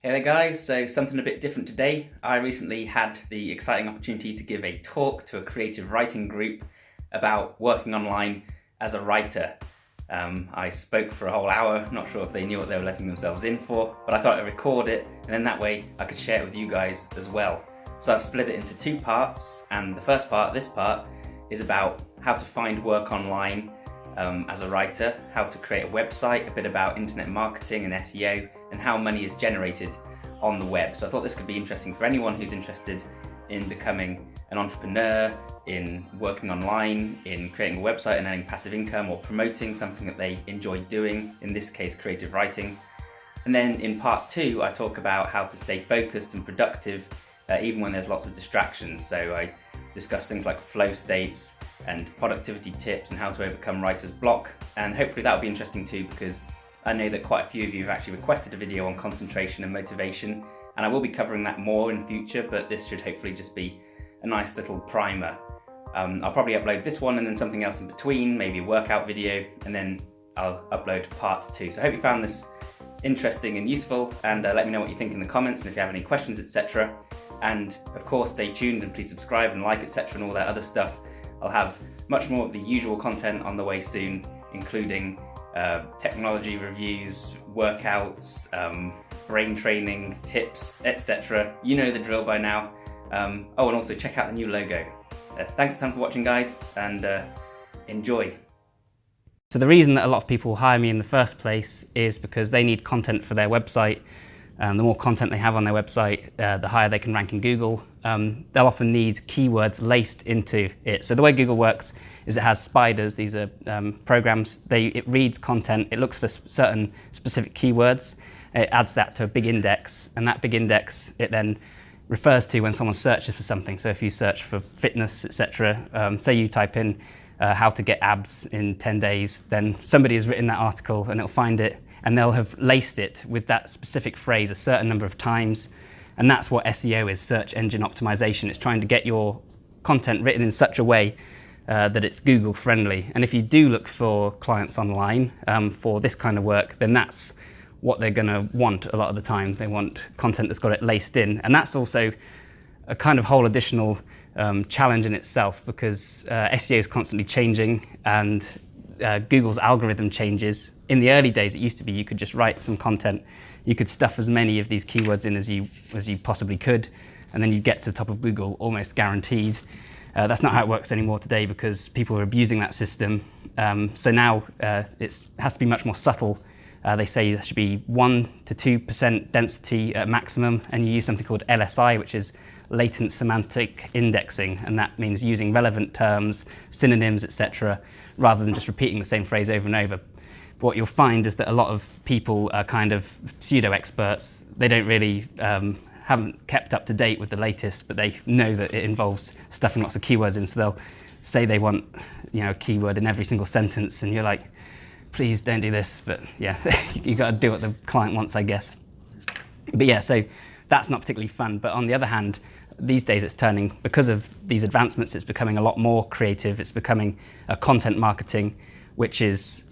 Hey there guys, so something a bit different today. I recently had the exciting opportunity to give a talk to a creative writing group about working online as a writer. I spoke for a whole hour, not sure if they knew what they were letting themselves in for, but I thought I'd record it and then that way I could share it with you guys as well. So I've split it into two parts, and the first part, this part, is about how to find work online as a writer, how to create a website, a bit about internet marketing and SEO, and how money is generated on the web. So I thought this could be interesting for anyone who's interested in becoming an entrepreneur, in working online, in creating a website and earning passive income, or promoting something that they enjoy doing, in this case creative writing. And then in part two I talk about how to stay focused and productive even when there's lots of distractions. So I discuss things like flow states and productivity tips and how to overcome writer's block, and hopefully that'll be interesting too, because I know that quite a few of you have actually requested a video on concentration and motivation, and I will be covering that more in future, but this should hopefully just be a nice little primer. I'll probably upload this one and then something else in between, maybe a workout video, and then I'll upload part two. So I hope you found this interesting and useful, and let me know what you think in the comments and if you have any questions, etc. And of course stay tuned and please subscribe and like, etc. and all that other stuff. I'll have much more of the usual content on the way soon, including technology reviews, workouts, brain training, tips, etc. You know the drill by now. Oh, and also check out the new logo. Thanks a ton for watching guys, and enjoy. So the reason that a lot of people hire me in the first place is because they need content for their website. The more content they have on their website, the higher they can rank in Google. They'll often need keywords laced into it. So the way Google works is it has spiders. These are programs. It reads content, it looks for certain specific keywords, it adds that to a big index, and that big index it then refers to when someone searches for something. So if you search for fitness, etc., say you type in how to get abs in 10 days, then somebody has written that article and it'll find it, and they'll have laced it with that specific phrase a certain number of times. And that's what SEO is, search engine optimization. It's trying to get your content written in such a way that it's Google friendly. And if you do look for clients online for this kind of work, then that's what they're going to want a lot of the time. They want content that's got it laced in. And that's also a kind of whole additional challenge in itself, because SEO is constantly changing and Google's algorithm changes. In the early days, it used to be you could just write some content. You could stuff as many of these keywords in as you possibly could, and then you'd get to the top of Google almost guaranteed. That's not how it works anymore today, because people are abusing that system. So now it has to be much more subtle. They say there should be 1 to 2% density at maximum, and you use something called LSI, which is latent semantic indexing, and that means using relevant terms, synonyms, etc., rather than just repeating the same phrase over and over. But what you'll find is that a lot of people are kind of pseudo-experts. They don't really haven't kept up to date with the latest, but they know that it involves stuffing lots of keywords in, so they'll say they want, a keyword in every single sentence, and you're like, please don't do this. But yeah, you got to do what the client wants, I guess. But yeah, so that's not particularly fun. But on the other hand, these days it's turning, because of these advancements, it's becoming a lot more creative. It's becoming content marketing, which is,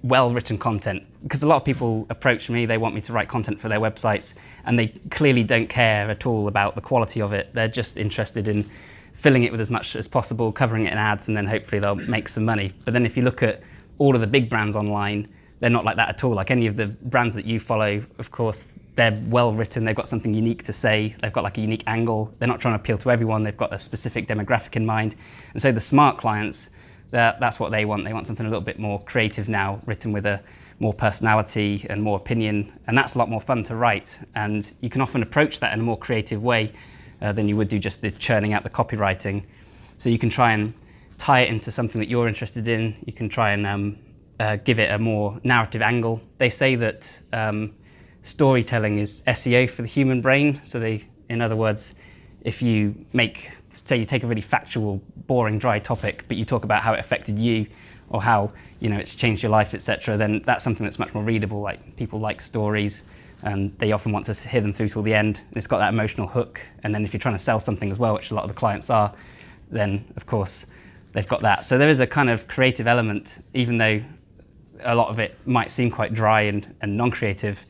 well-written content. Because a lot of people approach me, they want me to write content for their websites, and they clearly don't care at all about the quality of it. They're just interested in filling it with as much as possible, covering it in ads, and then hopefully they'll make some money. But then if you look at all of the big brands online, they're not like that at all. Like any of the brands that you follow, of course, they're well written, they've got something unique to say, they've got like a unique angle, they're not trying to appeal to everyone, they've got a specific demographic in mind. And so the smart clients, that's what they want. They want something a little bit more creative now, written with a more personality and more opinion, and that's a lot more fun to write. And you can often approach that in a more creative way than you would do just the churning out the copywriting. So you can try and tie it into something that you're interested in. You can try and give it a more narrative angle. They say that storytelling is SEO for the human brain. So in other words, if you say you take a really factual, boring, dry topic, but you talk about how it affected you, or how it's changed your life, etc., then that's something that's much more readable. Like, people like stories, and they often want to hear them through till the end. It's got that emotional hook, and then if you're trying to sell something as well, which a lot of the clients are, then of course they've got that. So there is a kind of creative element, even though a lot of it might seem quite dry and non-creative.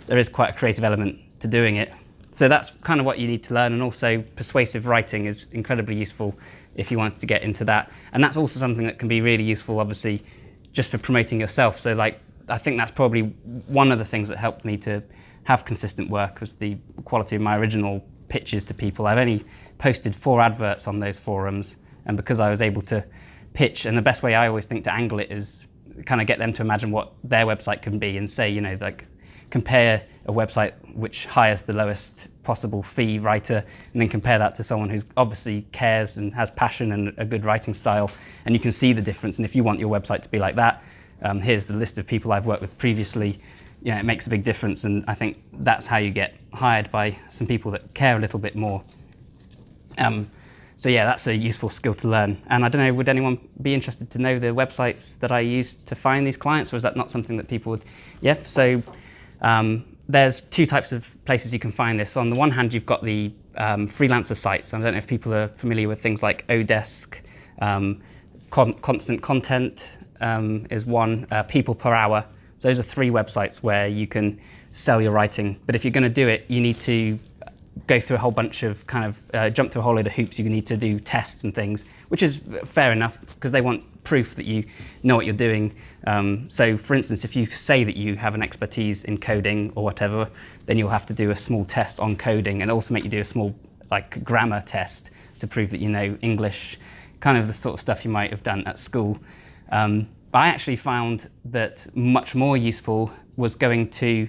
There is quite a creative element to doing it. So that's kind of what you need to learn, and also persuasive writing is incredibly useful if you wanted to get into that. And that's also something that can be really useful, obviously, just for promoting yourself. So like, I think that's probably one of the things that helped me to have consistent work, was the quality of my original pitches to people. I've only posted 4 adverts on those forums, and because I was able to pitch, and the best way I always think to angle it is kind of get them to imagine what their website can be, and say, you know, like, compare a website which hires the lowest possible fee writer, and then compare that to someone who obviously cares and has passion and a good writing style, and you can see the difference. And if you want your website to be like that, here's the list of people I've worked with previously. You know, it makes a big difference, and I think that's how you get hired by some people that care a little bit more. So yeah, that's a useful skill to learn. And I don't know, would anyone be interested to know the websites that I use to find these clients, or is that not something that people would? Yeah, so there's 2 types of places you can find this. On the one hand, you've got the freelancer sites. I don't know if people are familiar with things like Odesk, Constant Content is one, People Per Hour. So those are 3 websites where you can sell your writing. But if you're going to do it, you need to go through a whole bunch of jump through a whole load of hoops. You need to do tests and things, which is fair enough, because they want proof that you know what you're doing. So for instance, if you say that you have an expertise in coding or whatever, then you'll have to do a small test on coding, and also make you do a small grammar test to prove that you know English, kind of the sort of stuff you might have done at school. But I actually found that much more useful was going to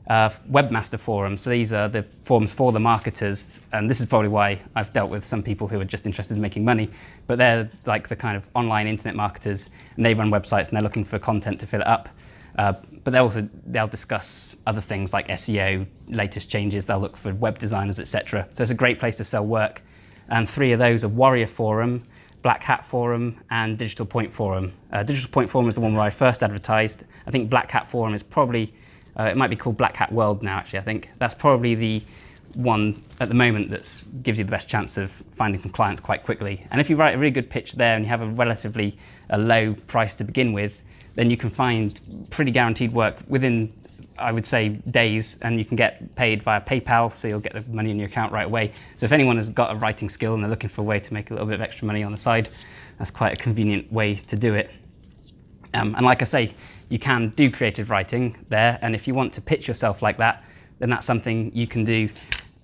webmaster forums. So these are the forums for the marketers, and this is probably why I've dealt with some people who are just interested in making money, but they're like the kind of online internet marketers, and they run websites and they're looking for content to fill it up. But they'll discuss other things like SEO, latest changes, they'll look for web designers, etc. So it's a great place to sell work. And 3 of those are Warrior Forum, Black Hat Forum, and Digital Point Forum. Digital Point Forum is the one where I first advertised. I think Black Hat Forum is probably it might be called Black Hat World now, actually, I think. That's probably the one at the moment that gives you the best chance of finding some clients quite quickly. And if you write a really good pitch there and you have a relatively low price to begin with, then you can find pretty guaranteed work within, I would say, days, and you can get paid via PayPal, so you'll get the money in your account right away. So if anyone has got a writing skill and they're looking for a way to make a little bit of extra money on the side, that's quite a convenient way to do it. And like I say, you can do creative writing there, and if you want to pitch yourself like that, then that's something you can do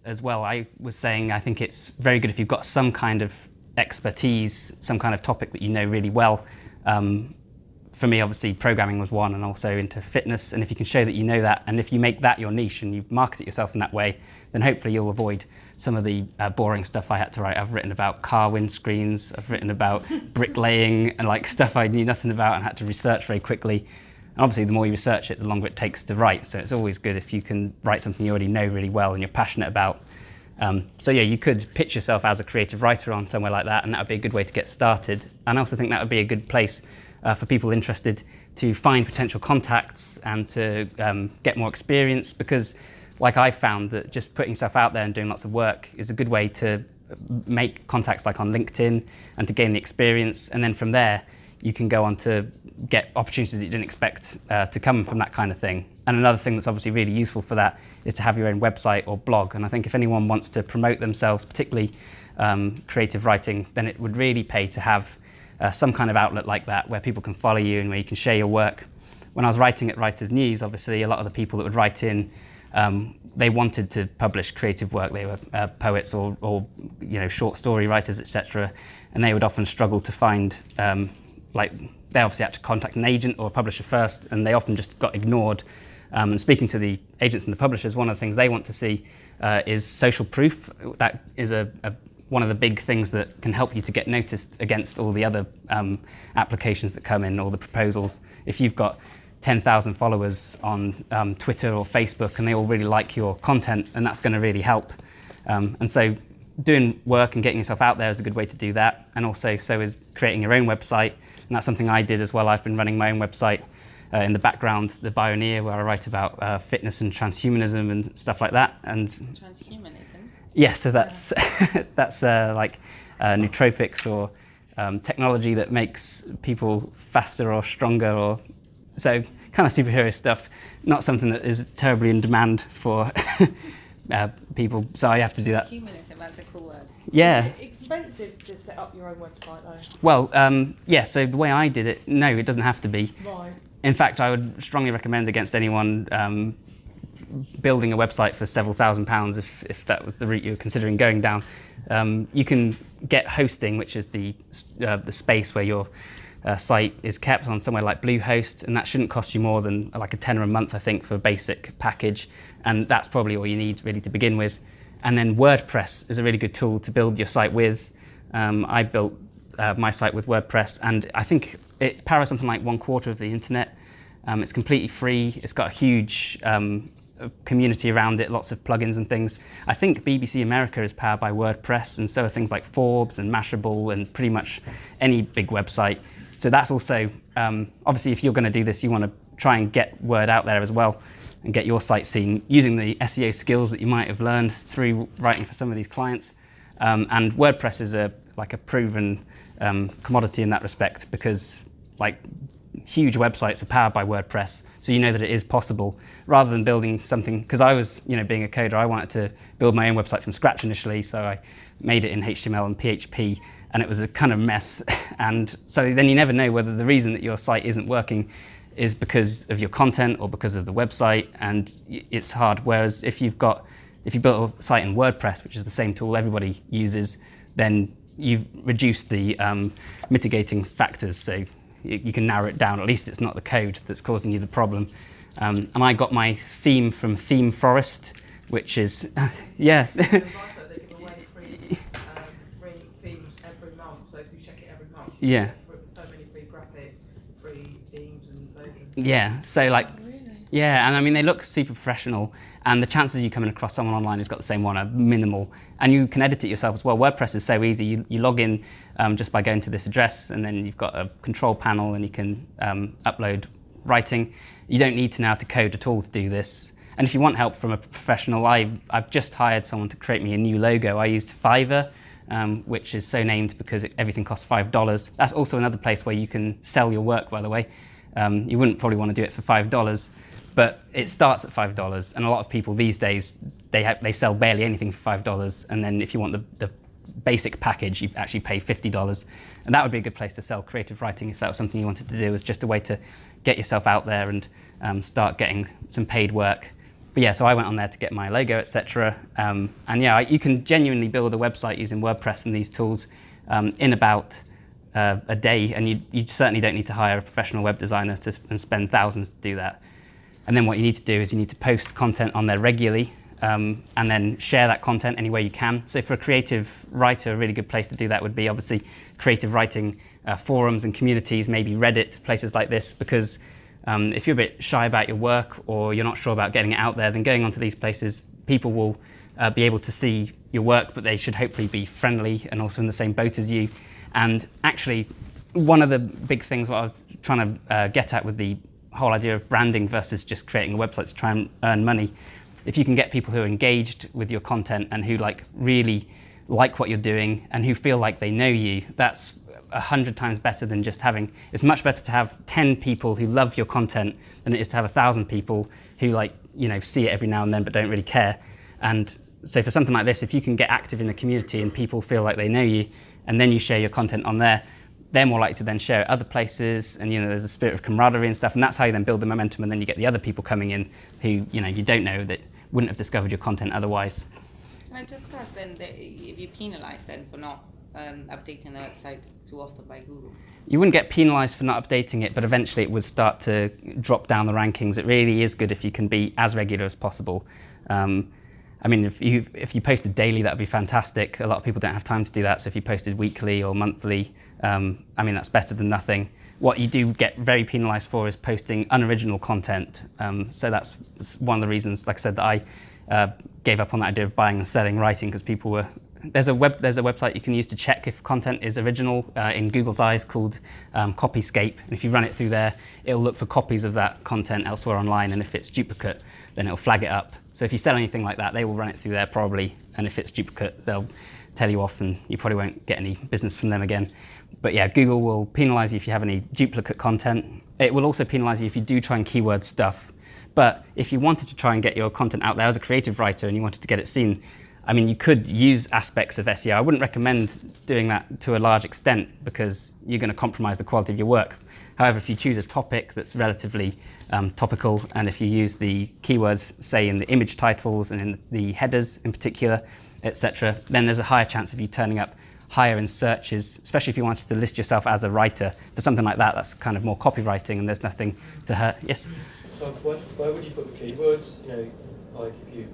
as well. I was saying I think it's very good if you've got some kind of expertise, some kind of topic that you know really well. For me, obviously, programming was one, and also into fitness, and if you can show that you know that, and if you make that your niche and you market it yourself in that way, then hopefully you'll avoid some of the boring stuff I had to write. I've written about car windscreens, I've written about bricklaying, and like stuff I knew nothing about and had to research very quickly. And obviously, the more you research it, the longer it takes to write. So it's always good if you can write something you already know really well and you're passionate about. So yeah, you could pitch yourself as a creative writer on somewhere like that, and that would be a good way to get started. And I also think that would be a good place for people interested to find potential contacts and to get more experience, because like I found that just putting yourself out there and doing lots of work is a good way to make contacts like on LinkedIn and to gain the experience, and then from there you can go on to get opportunities that you didn't expect to come from that kind of thing. And another thing that's obviously really useful for that is to have your own website or blog. And I think if anyone wants to promote themselves, particularly creative writing, then it would really pay to have some kind of outlet like that where people can follow you and where you can share your work. When I was writing at Writers News, obviously a lot of the people that would write in, they wanted to publish creative work. They were poets or short story writers, etc. And they would often struggle to find, they obviously had to contact an agent or a publisher first, and they often just got ignored. And speaking to the agents and the publishers, one of the things they want to see is social proof. That is one of the big things that can help you to get noticed against all the other applications that come in, all the proposals. If you've got 10,000 followers on Twitter or Facebook and they all really like your content, and that's going to really help. And so doing work and getting yourself out there is a good way to do that. And also so is creating your own website. And that's something I did as well. I've been running my own website in the background, The Bioneer, where I write about fitness and transhumanism and stuff like that. And transhumanism? Yeah, so that's that's like nootropics or technology that makes people faster or stronger, or so kind of superhero stuff. Not something that is terribly in demand for people, so I have to do that. Cumulative, that's a cool word. Yeah. Is it expensive to set up your own website though? Well, yeah, so the way I did it, no, it doesn't have to be. Right. In fact, I would strongly recommend against anyone building a website for several £1,000s if that was the route you were considering going down. You can get hosting, which is the space where your site is kept on somewhere like Bluehost, and that shouldn't cost you more than like a tenner a month, I think, for a basic package, and that's probably all you need really to begin with. And then WordPress is a really good tool to build your site with. I built my site with WordPress, and I think it powers something like 1/4 of the internet. It's completely free. It's got a huge community around it, lots of plugins and things. I think BBC America is powered by WordPress, and so are things like Forbes and Mashable and pretty much any big website. So that's also, obviously if you're going to do this, you want to try and get word out there as well and get your site seen using the SEO skills that you might have learned through writing for some of these clients. And WordPress is like a proven commodity in that respect, because like huge websites are powered by WordPress, so you know that it is possible, rather than building something. Because I was, being a coder, I wanted to build my own website from scratch initially, so I made it in HTML and PHP, and it was a kind of mess. And so then you never know whether the reason that your site isn't working is because of your content or because of the website, and it's hard. Whereas if you built a site in WordPress, which is the same tool everybody uses, then you've reduced the mitigating factors, so you can narrow it down. At least it's not the code that's causing you the problem. And I got my theme from Theme Forest, which is, yeah. They give away free themes every month, so if you check it every month, Yeah. so many free graphics, free themes and loads of... Yeah, so like, Really? yeah, and I mean, they look super professional, and the chances of you coming across someone online who's got the same one are minimal, and you can edit it yourself as well. WordPress is so easy. You log in just by going to this address, and then you've got a control panel, and you can upload writing. You don't need to know how to code at all to do this. And if you want help from a professional, I've just hired someone to create me a new logo. I used Fiverr, which is so named because everything costs $5. That's also another place where you can sell your work, by the way. You wouldn't probably want to do it for $5, but it starts at $5, and a lot of people these days, they sell barely anything for $5, and then if you want the basic package, you actually pay $50, and that would be a good place to sell creative writing if that was something you wanted to do, as just a way to get yourself out there and start getting some paid work. But yeah, so I went on there to get my logo, etc. And yeah, you can genuinely build a website using WordPress and these tools in about a day, and you certainly don't need to hire a professional web designer and spend thousands to do that. And then what you need to do is you need to post content on there regularly, and then share that content any way you can. So for a creative writer, a really good place to do that would be obviously creative writing forums and communities, maybe Reddit, places like this, because if you're a bit shy about your work or you're not sure about getting it out there, then going onto these places, people will be able to see your work, but they should hopefully be friendly and also in the same boat as you. And actually, one of the big things what I was trying to get at with the whole idea of branding versus just creating a website to try and earn money, if you can get people who are engaged with your content and who really like what you're doing and who feel like they know you, that's 100 times better than just having. It's much better to have 10 people who love your content than it is to have 1,000 people who see it every now and then but don't really care. And so for something like this, if you can get active in the community and people feel like they know you, and then you share your content on there, they're more likely to then share it other places, and there's a spirit of camaraderie and stuff, and that's how you then build the momentum, and then you get the other people coming in who you don't know, that wouldn't have discovered your content otherwise. Can I just ask then, if you penalise then for not updating the website too often by Google? You wouldn't get penalised for not updating it, but eventually it would start to drop down the rankings. It really is good if you can be as regular as possible. I mean, if you posted daily, that would be fantastic. A lot of people don't have time to do that, so if you posted weekly or monthly, I mean, that's better than nothing. What you do get very penalised for is posting unoriginal content. So that's one of the reasons, like I said, that I gave up on that idea of buying and selling writing, because people were... There's a website you can use to check if content is original in Google's eyes called Copyscape. And if you run it through there, it'll look for copies of that content elsewhere online, and if it's duplicate, then it'll flag it up. So if you sell anything like that, they will run it through there probably, and if it's duplicate, they'll tell you off and you probably won't get any business from them again. But yeah, Google will penalise you if you have any duplicate content. It will also penalise you if you do try and keyword stuff, But if you wanted to try and get your content out there as a creative writer and you wanted to get it seen, I mean, you could use aspects of SEO. I wouldn't recommend doing that to a large extent because you're going to compromise the quality of your work. However, if you choose a topic that's relatively topical, and if you use the keywords, say in the image titles and in the headers in particular, etc., then there's a higher chance of you turning up higher in searches, especially if you wanted to list yourself as a writer. For something like that, that's kind of more copywriting and there's nothing to hurt. Yes? So where would you put the keywords? You know, like if you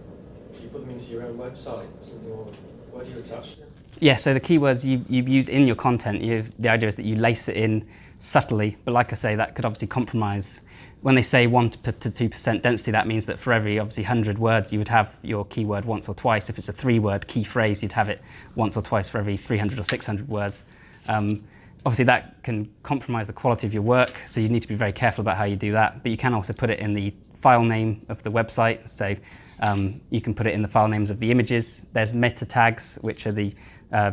put them into your own website or something, or where do you attach them? Yeah, so the keywords you use in your content, the idea is that you lace it in subtly, but like I say, that could obviously compromise. When they say 1 to 2% density, that means that for every obviously 100 words, you would have your keyword once or twice. If it's a 3-word key phrase, you'd have it once or twice for every 300 or 600 words. Obviously, that can compromise the quality of your work, so you need to be very careful about how you do that. But you can also put it in the file name of the website. So you can put it in the file names of the images. There's meta tags, which are the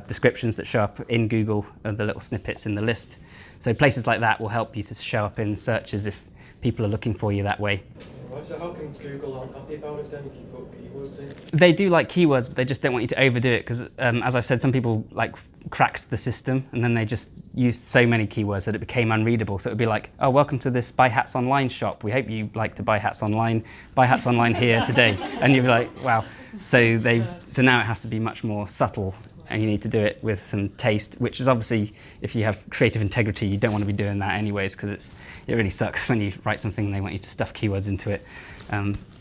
descriptions that show up in Google, the little snippets in the list. So places like that will help you to show up in searches if people are looking for you that way. Right, so how can Google not happy about it then if you put keywords in? They do like keywords, but they just don't want you to overdo it because, as I said, some people like cracked the system and then they just used so many keywords that it became unreadable. So it would be like, oh, welcome to this Buy Hats Online shop. We hope you like to buy hats online. Buy hats online here today. And you'd be like, wow. So now it has to be much more subtle. And you need to do it with some taste, which is obviously, if you have creative integrity, you don't want to be doing that anyways, because it really sucks when you write something and they want you to stuff keywords into it.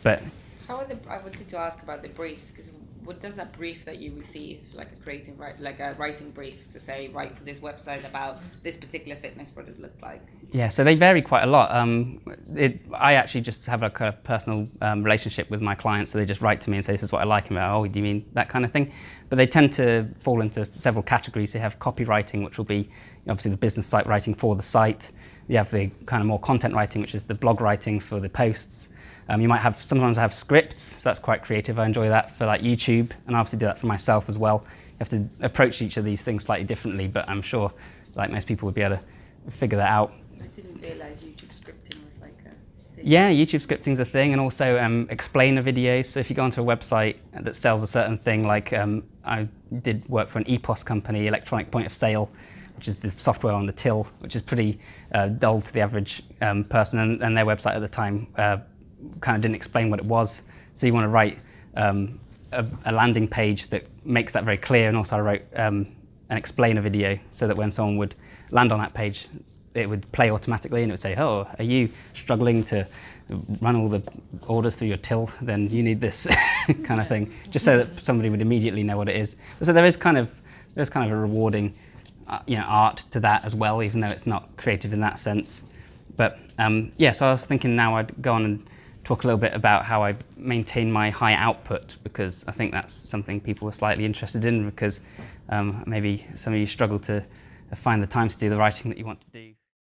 But I wanted to ask about the briefs, because what does that brief that you receive, like a writing brief, to say, write for this website about this particular fitness product look like? Yeah, so they vary quite a lot. I actually just have a kind of personal relationship with my clients, so they just write to me and say, this is what I like about, oh, do you mean that kind of thing? But they tend to fall into several categories. You have copywriting, which will be obviously the business site writing for the site. You have the kind of more content writing, which is the blog writing for the posts. You might sometimes have scripts, so that's quite creative. I enjoy that for like YouTube, and I obviously do that for myself as well. You have to approach each of these things slightly differently, but I'm sure like most people would be able to figure that out. I didn't realise YouTube scripting was like a thing. Yeah, YouTube scripting is a thing, and also explainer videos. So if you go onto a website that sells a certain thing, like I did work for an EPOS company, electronic point of sale, which is the software on the till, which is pretty dull to the average person, and their website at the time kind of didn't explain what it was. So you want to write a landing page that makes that very clear, and also I wrote an explainer video so that when someone would land on that page, it would play automatically and it would say, oh, are you struggling to run all the orders through your till? Then you need this kind of thing, just so that somebody would immediately know what it is. So there's kind of a rewarding art to that as well, even though it's not creative in that sense. But yeah, so I was thinking now I'd go on and talk a little bit about how I maintain my high output, because I think that's something people are slightly interested in, because maybe some of you struggle to find the time to do the writing that you want to do.